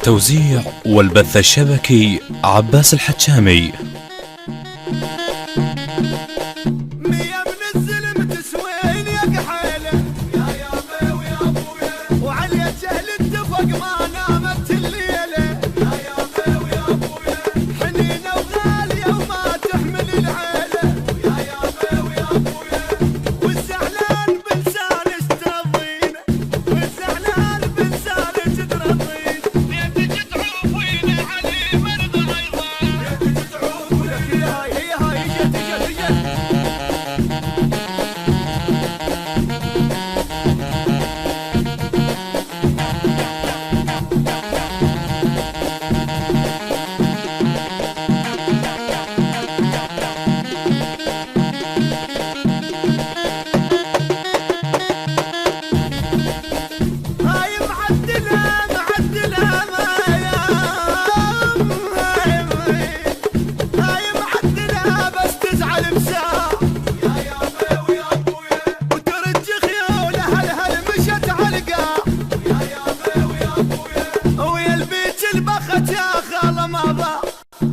التوزيع والبث الشبكي عباس الحجامي.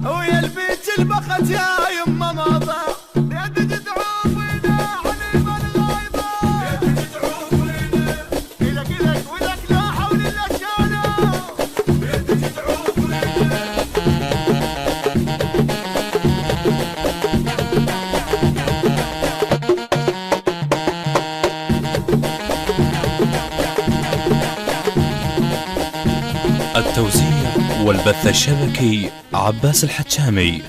ويا البيت البخت يا يما مضى يا تدعو فينا حليم الغايبة يا تدعو فينا إلك ولك لا حول إلا شانه يا تدعو فينا. التوزيع والبث الشبكي عباس الحجامي.